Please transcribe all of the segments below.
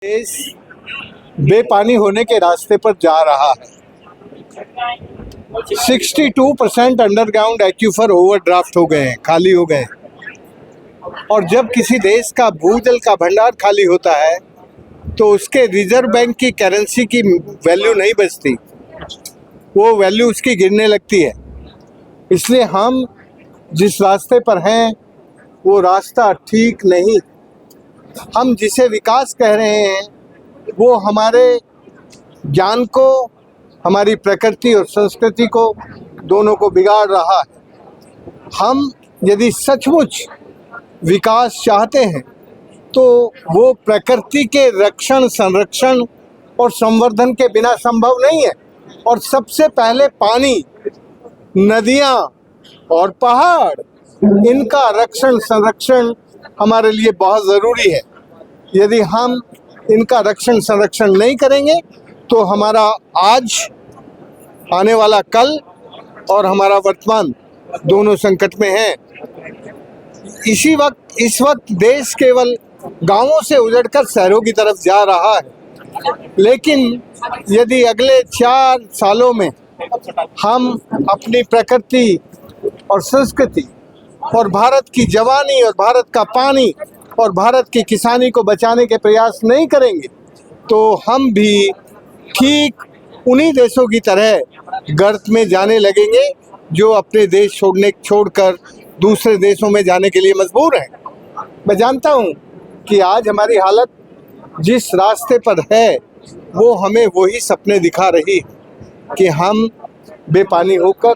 देश बेपानी होने के रास्ते पर जा रहा है। 62% अंडरग्राउंड एक्यूफर ओवरड्राफ्ट हो गए हैं, खाली हो गए हैं। और जब किसी देश का भूजल का भंडार खाली होता है तो उसके रिजर्व बैंक की करेंसी की वैल्यू नहीं बचती, वो वैल्यू उसकी गिरने लगती है। इसलिए हम जिस रास्ते पर हैं वो रास्ता ठीक नहीं। हम जिसे विकास कह रहे हैं वो हमारे ज्ञान को, हमारी प्रकृति और संस्कृति को, दोनों को बिगाड़ रहा है। हम यदि सचमुच विकास चाहते हैं तो वो प्रकृति के रक्षण, संरक्षण और संवर्धन के बिना संभव नहीं है। और सबसे पहले पानी, नदियाँ और पहाड़, इनका रक्षण संरक्षण हमारे लिए बहुत ज़रूरी है। यदि हम इनका रक्षण संरक्षण नहीं करेंगे तो हमारा आज, आने वाला कल और हमारा वर्तमान दोनों संकट में हैं। इस वक्त देश केवल गांवों से उजड़कर शहरों की तरफ जा रहा है। लेकिन यदि अगले 4 सालों में हम अपनी प्रकृति और संस्कृति और भारत की जवानी और भारत का पानी और भारत की किसानी को बचाने के प्रयास नहीं करेंगे तो हम भी ठीक उन्हीं देशों की तरह गर्त में जाने लगेंगे जो अपने देश छोड़कर दूसरे देशों में जाने के लिए मजबूर हैं। मैं जानता हूं कि आज हमारी हालत जिस रास्ते पर है वो हमें वही सपने दिखा रही है कि हम बेपानी होकर,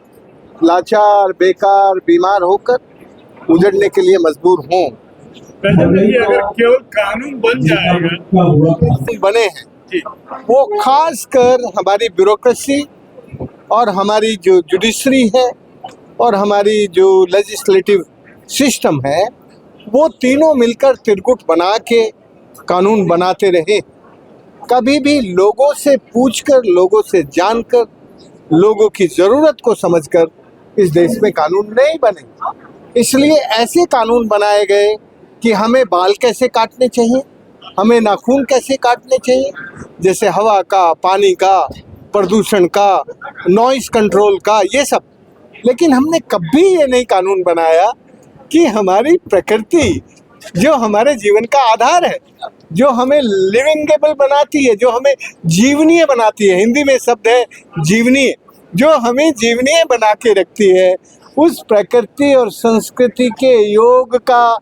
लाचार, बेकार, बीमार होकर उजड़ने के लिए मजबूर हों। अगर केवल कानून बन जाएगा, बने हैं वो खासकर हमारी ब्यूरोक्रेसी और हमारी जो जुडिशरी है और हमारी जो लेजिस्लेटिव सिस्टम है, वो तीनों मिलकर तिरकुट बना के कानून बनाते रहे। कभी भी लोगों से पूछकर, लोगों से जानकर, लोगों की ज़रूरत को समझकर इस देश में कानून नहीं बने। इसलिए ऐसे कानून बनाए गए कि हमें बाल कैसे काटने चाहिए, हमें नाखून कैसे काटने चाहिए, जैसे हवा का, पानी का, प्रदूषण का, नॉइस कंट्रोल का, ये सब। लेकिन हमने कभी ये नहीं कानून बनाया कि हमारी प्रकृति जो हमारे जीवन का आधार है, जो हमें लिविंगेबल बनाती है, जो हमें जीवनीय बनाती है, हिंदी में शब्द है जीवनीय, जो हमें जीवनीय बना के रखती है, उस प्रकृति और संस्कृति के योग का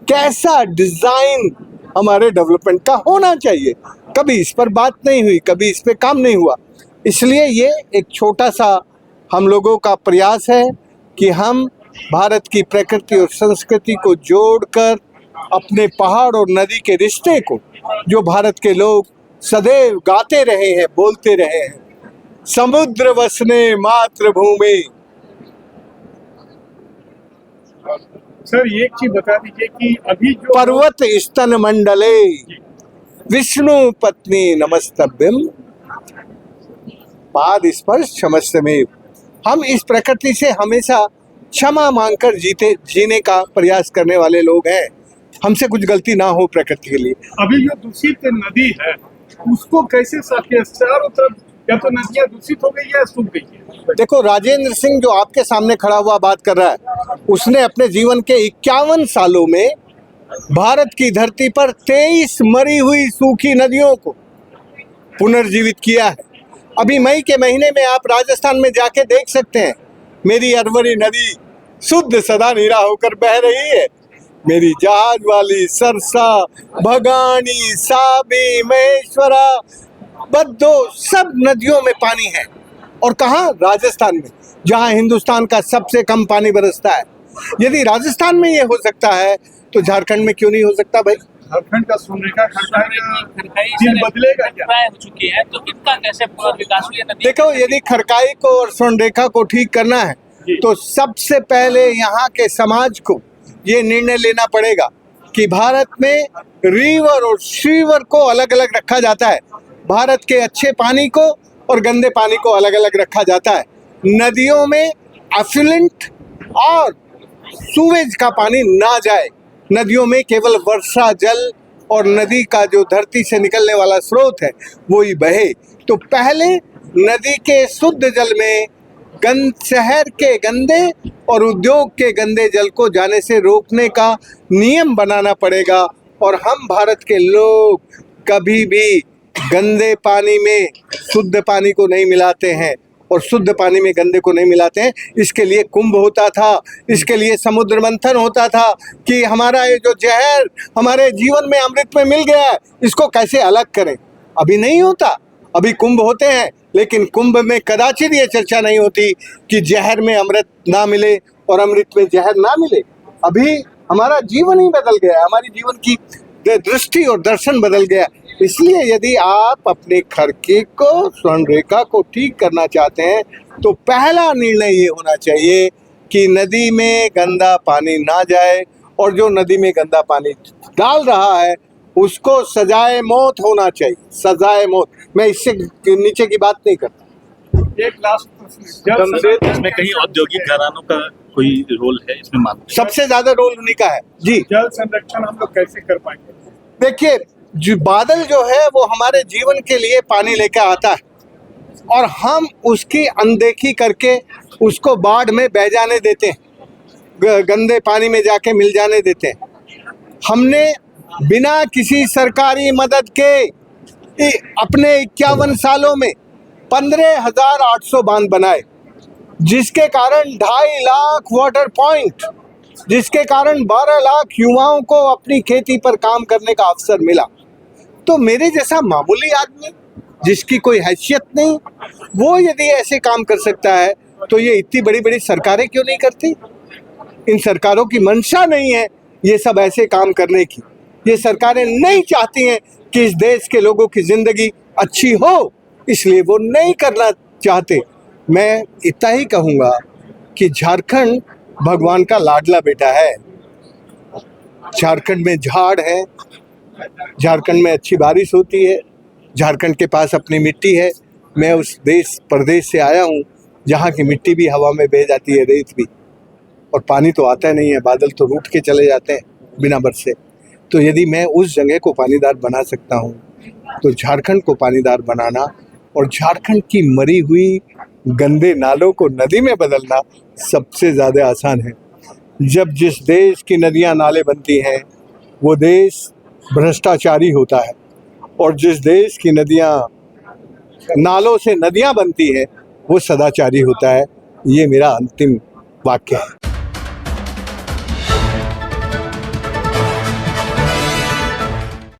कैसा डिज़ाइन हमारे डेवलपमेंट का होना चाहिए। कभी इस पर बात नहीं हुई, कभी इस पे काम नहीं हुआ। इसलिए ये एक छोटा सा हम लोगों का प्रयास है कि हम भारत की प्रकृति और संस्कृति को जोड़कर अपने पहाड़ और नदी के रिश्ते को, जो भारत के लोग सदैव गाते रहे हैं, बोलते रहे हैं, समुद्र वसने मातृभूमि। सर एक चीज बता दीजिए कि अभी जो पर्वत स्तन मंडले विष्णु पत्नी नमस्तभ्यम पाद स्पर्श क्षमस्वमेव। हम इस प्रकृति से हमेशा क्षमा मांगकर जीने का प्रयास करने वाले लोग हैं। हमसे कुछ गलती ना हो प्रकृति के लिए। अभी जो दूषित नदी है उसको कैसे साफ किया? चारों तरफ या तो नदियां दूषित हो गई या सूख गई है। देखो, राजेंद्र सिंह जो आपके सामने खड़ा हुआ बात कर रहा है, उसने अपने जीवन के 51 सालों में भारत की धरती पर 23 मरी हुई सूखी नदियों को पुनर्जीवित किया है। अभी मई के महीने में आप राजस्थान में जाके देख सकते हैं, मेरी अरवरी नदी शुद्ध सदा नीरा होकर बह रही है। मेरी जहाज वाली, सरसा, भगानी, साबी, महेश्वरा, बद्दो, सब नदियों में पानी है। और कहाँ? राजस्थान में, जहाँ हिंदुस्तान का सबसे कम पानी बरसता है। यदि राजस्थान में ये हो सकता है तो झारखंड में क्यों नहीं हो सकता भाई? झारखंड का सोनरेखा खरकाई बदलेगा क्या? हो चुकी है तो इनका कैसे पुनर्विकास हुआ? देखो, यदि खरकाई को और सोनरेखा को ठीक करना है तो सबसे पहले यहाँ के समाज को ये निर्णय लेना पड़ेगा कि भारत में रिवर और सीवर को अलग अलग रखा जाता है। भारत के अच्छे पानी को और गंदे पानी को अलग अलग रखा जाता है। नदियों में एफ्लुएंट और सूवेज का पानी ना जाए। नदियों में केवल वर्षा जल और नदी का जो धरती से निकलने वाला स्रोत है वो ही बहे। तो पहले नदी के शुद्ध जल में शहर के गंदे और उद्योग के गंदे जल को जाने से रोकने का नियम बनाना पड़ेगा। और हम भारत के लोग कभी भी गंदे पानी में शुद्ध पानी को नहीं मिलाते हैं और शुद्ध पानी में गंदे को नहीं मिलाते हैं। इसके लिए कुंभ होता था, इसके लिए समुद्र मंथन होता था कि हमारा ये जो जहर हमारे जीवन में अमृत में मिल गया है इसको कैसे अलग करें। अभी नहीं होता, अभी कुंभ होते हैं, लेकिन कुंभ में कदाचित ये चर्चा नहीं होती कि जहर में अमृत ना मिले और अमृत में जहर ना मिले। अभी हमारा जीवन ही बदल गया, हमारी जीवन की दृष्टि और दर्शन बदल गया। इसलिए यदि आप अपने खर्चे को, स्वर्ण रेखा को ठीक करना चाहते हैं तो पहला निर्णय ये होना चाहिए कि नदी में गंदा पानी ना जाए, और जो नदी में गंदा पानी डाल रहा है उसको सजाए मौत होना चाहिए, सजाए मौत। मैं इससे नीचे की बात नहीं करता। एक लास्ट प्रश्न, इसमें कहीं औद्योगिक घरानों का कोई रोल है इसमें? मानते सबसे ज्यादा रोल उन्हीं का है जी। जल संरक्षण हम लोग कैसे कर पाएंगे? देखिए, जो बादल जो है वो हमारे जीवन के लिए पानी लेकर आता है और हम उसकी अनदेखी करके उसको बाढ़ में बह जाने देते हैं, गंदे पानी में जाके मिल जाने देते हैं। हमने बिना किसी सरकारी मदद के अपने 51 सालों में 15,800 बांध बनाए, जिसके कारण 2.5 लाख वाटर पॉइंट, जिसके कारण 12 लाख युवाओं को अपनी खेती पर काम करने का अवसर मिला। तो मेरे जैसा मामूली आदमी जिसकी कोई हैसियत नहीं, वो यदि ऐसे काम कर सकता है तो ये इतनी बड़ी बड़ी सरकारें क्यों नहीं करती? इन सरकारों की मंशा नहीं है ये सब ऐसे काम करने की। ये सरकारें नहीं चाहती हैं कि इस देश के लोगों की जिंदगी अच्छी हो, इसलिए वो नहीं करना चाहते। मैं इतना ही कहूँगा कि झारखंड भगवान का लाडला बेटा है। झारखंड में झाड़ है, झारखंड में अच्छी बारिश होती है, झारखंड के पास अपनी मिट्टी है। मैं उस देश प्रदेश से आया हूँ जहाँ की मिट्टी भी हवा में बह जाती है, रेत भी, और पानी तो आता नहीं है, बादल तो रूठ के चले जाते हैं बिना बरसे। तो यदि मैं उस जगह को पानीदार बना सकता हूँ तो झारखंड को पानीदार बनाना और झारखंड की मरी हुई गंदे नालों को नदी में बदलना सबसे ज़्यादा आसान है। जब जिस देश की नदियाँ नाले बनती हैं वो देश भ्रष्टाचारी होता है, और जिस देश की नदियाँ नालों से नदियाँ बनती हैं वो सदाचारी होता है। ये मेरा अंतिम वाक्य है।